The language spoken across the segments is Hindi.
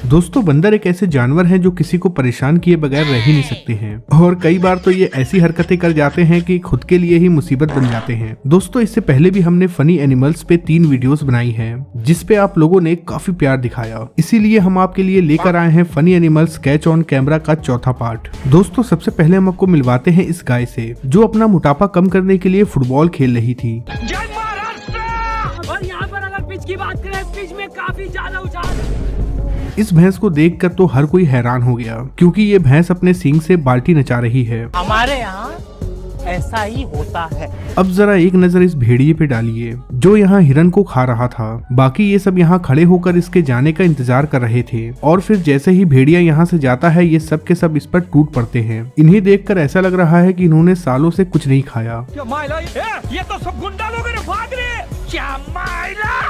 दोस्तों, बंदर एक ऐसे जानवर हैं जो किसी को परेशान किए बगैर रह ही नहीं सकते हैं और कई बार तो ये ऐसी हरकतें कर जाते हैं कि खुद के लिए ही मुसीबत बन जाते हैं। दोस्तों, इससे पहले भी हमने फनी एनिमल्स पे 3 वीडियोस बनाई हैं जिस पे आप लोगों ने काफी प्यार दिखाया, इसीलिए हम आपके लिए लेकर आए हैं funny animals catch on camera का चौथा पार्ट। दोस्तों, सबसे पहले हम आपको मिलवाते हैं इस गाय से जो अपना मोटापा कम करने के लिए फुटबॉल खेल रही थी। और यहाँ पर अगर पिच की बात करें, पिच में काफी ज्यादा उछाल। इस भैंस को देखकर तो हर कोई हैरान हो गया क्योंकि ये भैंस अपने सींग से बाल्टी नचा रही है। हमारे यहाँ ऐसा ही होता है। अब जरा एक नजर इस भेड़िए पे डालिए जो यहाँ हिरन को खा रहा था। बाकी ये सब यहाँ खड़े होकर इसके जाने का इंतजार कर रहे थे और फिर जैसे ही भेड़िया यहाँ से जाता है ये सब के सब इस पर टूट पड़ते हैं। इन्हें देखकर ऐसा लग रहा है कि इन्होंने सालों से कुछ नहीं खाया। ये तो सब गुंडा लोग भाग रहे हैं।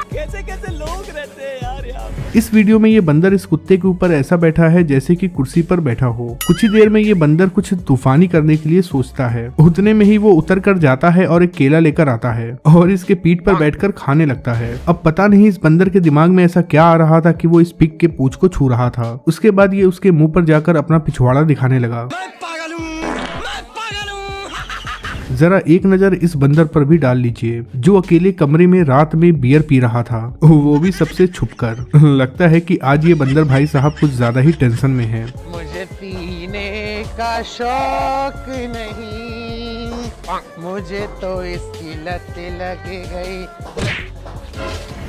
कैसे कैसे लोग रहते हैं यार। इस वीडियो में ये बंदर इस कुत्ते के ऊपर ऐसा बैठा है जैसे कि कुर्सी पर बैठा हो। कुछ ही देर में ये बंदर कुछ तूफानी करने के लिए सोचता है। उतने में ही वो उतर कर जाता है और एक केला लेकर आता है और इसके पीठ पर बैठकर खाने लगता है। अब पता नहीं इस बंदर के दिमाग में ऐसा क्या आ रहा था कि वो इस पिग के पूंछ को छू रहा था। उसके बाद ये उसके मुंह पर जाकर अपना पिछवाड़ा दिखाने लगा। जरा एक नजर इस बंदर पर भी डाल लीजिए जो अकेले कमरे में रात में बियर पी रहा था, वो भी सबसे छुपकर। लगता है कि आज ये बंदर भाई साहब कुछ ज्यादा ही टेंशन में है। मुझे पीने का शौक नहीं, मुझे तो इसकी लत लग गई।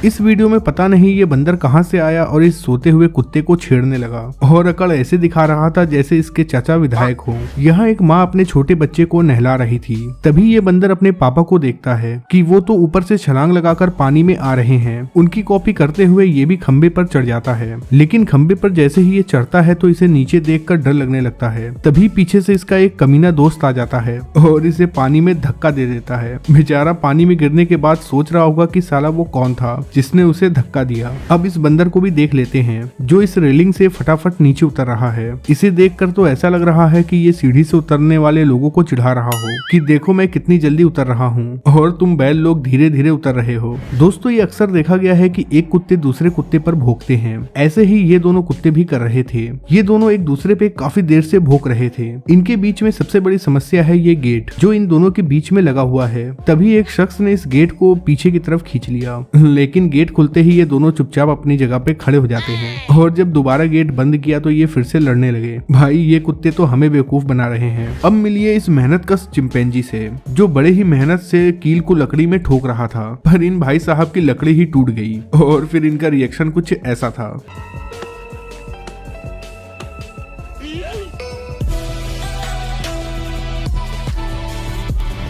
इस वीडियो में पता नहीं ये बंदर कहां से आया और इस सोते हुए कुत्ते को छेड़ने लगा और अकड़ ऐसे दिखा रहा था जैसे इसके चाचा विधायक हो। यहाँ एक माँ अपने छोटे बच्चे को नहला रही थी। तभी ये बंदर अपने पापा को देखता है कि वो तो ऊपर से छलांग लगाकर पानी में आ रहे हैं। उनकी कॉपी करते हुए ये भी खंबे पर चढ़ जाता है, लेकिन खंबे पर जैसे ही ये चढ़ता है तो इसे नीचे देखकर डर लगने लगता है। तभी पीछे से इसका एक कमीना दोस्त आ जाता है और इसे पानी में धक्का दे देता है। बेचारा पानी में गिरने के बाद सोच रहा होगा कि साला वो कौन था जिसने उसे धक्का दिया। अब इस बंदर को भी देख लेते हैं जो इस रेलिंग से फटाफट नीचे उतर रहा है। इसे देखकर तो ऐसा लग रहा है कि ये सीढ़ी से उतरने वाले लोगों को चिढ़ा रहा हो कि देखो मैं कितनी जल्दी उतर रहा हूँ और तुम बैल लोग धीरे धीरे उतर रहे हो। दोस्तों, ये अक्सर देखा गया है कि एक कुत्ते दूसरे कुत्ते पर भौंकते हैं। ऐसे ही ये दोनों कुत्ते भी कर रहे थे। ये दोनों एक दूसरे पे काफी देर से भौंक रहे थे। इनके बीच में सबसे बड़ी समस्या है ये गेट जो इन दोनों के बीच में लगा हुआ है। तभी एक शख्स ने इस गेट को पीछे की तरफ खींच लिया, लेकिन गेट खुलते ही ये दोनों चुपचाप अपनी जगह पे खड़े हो जाते हैं और जब दोबारा गेट बंद किया तो ये फिर से लड़ने लगे। भाई ये कुत्ते तो हमें बेवकूफ बना रहे हैं। अब मिलिए इस मेहनतकश चिंपैंजी से जो बड़े ही मेहनत से कील को लकड़ी में ठोक रहा था, पर इन भाई साहब की लकड़ी ही टूट गई और फिर इनका रिएक्शन कुछ ऐसा था।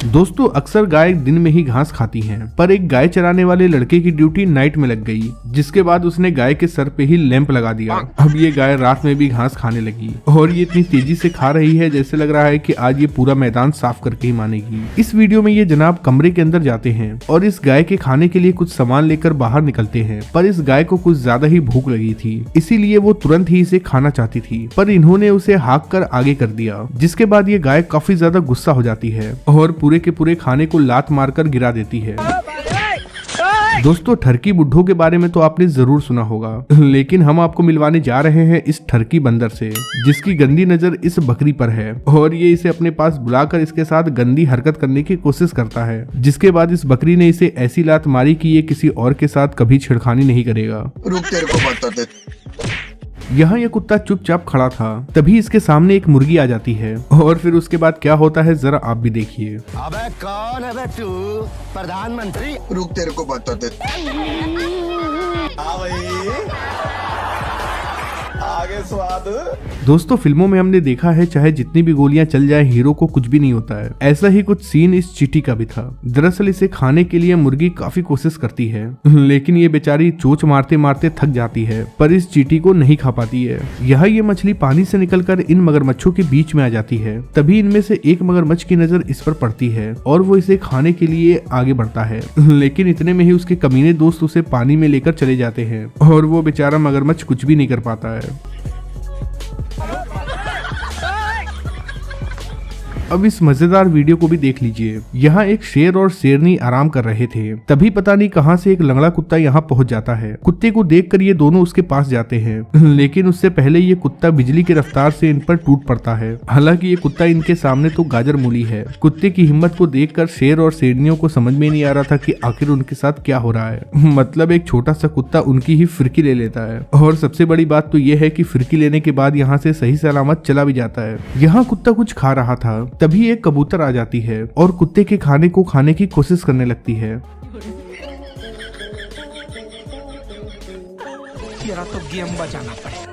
दोस्तों, अक्सर गाय दिन में ही घास खाती हैं, पर एक गाय चराने वाले लड़के की ड्यूटी नाइट में लग गई, जिसके बाद उसने गाय के सर पे ही लैंप लगा दिया। अब ये गाय रात में भी घास खाने लगी और ये इतनी तेजी से खा रही है जैसे लग रहा है कि आज ये पूरा मैदान साफ करके ही मानेगी। इस वीडियो में ये जनाब कमरे के अंदर जाते हैं और इस गाय के खाने के लिए कुछ सामान लेकर बाहर निकलते हैं, पर इस गाय को कुछ ज्यादा ही भूख लगी थी, इसीलिए वो तुरंत ही इसे खाना चाहती थी, पर इन्होंने उसे हाँक कर आगे कर दिया, जिसके बाद ये गाय काफी ज्यादा गुस्सा हो जाती है और पूरे के पूरे खाने को लात मारकर गिरा देती है। दोस्तों, ठरकी बुड्ढों के बारे में तो आपने जरूर सुना होगा, लेकिन हम आपको मिलवाने जा रहे हैं इस ठरकी बंदर से जिसकी गंदी नजर इस बकरी पर है और ये इसे अपने पास बुलाकर इसके साथ गंदी हरकत करने की कोशिश करता है, जिसके बाद इस बकरी ने इसे ऐसी लात मारी कि ये किसी और के साथ कभी छेड़खानी नहीं करेगा। रुक, तेरे को बताते। यहाँ ये कुत्ता चुपचाप खड़ा था, तभी इसके सामने एक मुर्गी आ जाती है और फिर उसके बाद क्या होता है जरा आप भी देखिए। अबे कौन है बे तू? प्रधानमंत्री? रुक, तेरे को बताते। आगे स्वाद। दोस्तों, फिल्मों में हमने देखा है चाहे जितनी भी गोलियां चल जाए हीरो को कुछ भी नहीं होता है। ऐसा ही कुछ सीन इस चींटी का भी था। दरअसल इसे खाने के लिए मुर्गी काफी कोशिश करती है, लेकिन ये बेचारी चोंच मारते मारते थक जाती है, पर इस चींटी को नहीं खा पाती है। यहाँ ये मछली पानी से निकलकर इन मगरमच्छों के बीच में आ जाती है। तभी इनमें से एक मगरमच्छ की नजर इस पर पड़ती है और वो इसे खाने के लिए आगे बढ़ता है, लेकिन इतने में ही उसके कमीने दोस्त उसे पानी में लेकर चले जाते हैं और वो बेचारा मगरमच्छ कुछ भी नहीं कर पाता है। अब इस मजेदार वीडियो को भी देख लीजिए। यहाँ एक शेर और शेरनी आराम कर रहे थे, तभी पता नहीं कहां से एक लंगड़ा कुत्ता यहाँ पहुंच जाता है। कुत्ते को देखकर ये दोनों उसके पास जाते हैं, लेकिन उससे पहले ये कुत्ता बिजली की रफ्तार से इन पर टूट पड़ता है। हालांकि ये कुत्ता इनके सामने तो गाजर मूली है। कुत्ते की हिम्मत को देखकर शेर और शेरनियों को समझ में नहीं आ रहा था कि आखिर उनके साथ क्या हो रहा है। मतलब एक छोटा सा कुत्ता उनकी ही फिरकी ले लेता है, और सबसे बड़ी बात तो ये है कि फिरकी लेने के बाद यहाँ से सही सलामत चला भी जाता है। यहाँ कुत्ता कुछ खा रहा था, तभी एक कबूतर आ जाती है और कुत्ते के खाने को खाने की कोशिश करने लगती है। तेरा तो गेम बचाना पड़ेगा।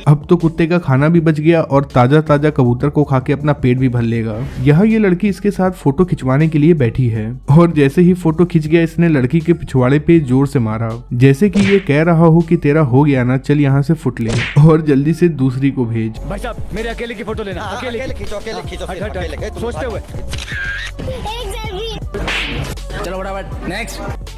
अब तो कुत्ते का खाना भी बच गया और ताजा ताजा कबूतर को खा के अपना पेट भी भर लेगा। यहाँ ये लड़की इसके साथ फोटो खिंचवाने के लिए बैठी है, और जैसे ही फोटो खिंच गया इसने लड़की के पिछवाड़े पे जोर से मारा, जैसे कि ये कह रहा हो कि तेरा हो गया ना, चल यहाँ से फुट ले और जल्दी से दूसरी को भेज। भाई साहब मेरे अकेले की फोटो लेना। अकेले खींचो सोचते हुए। चलो फटाफट नेक्स्ट।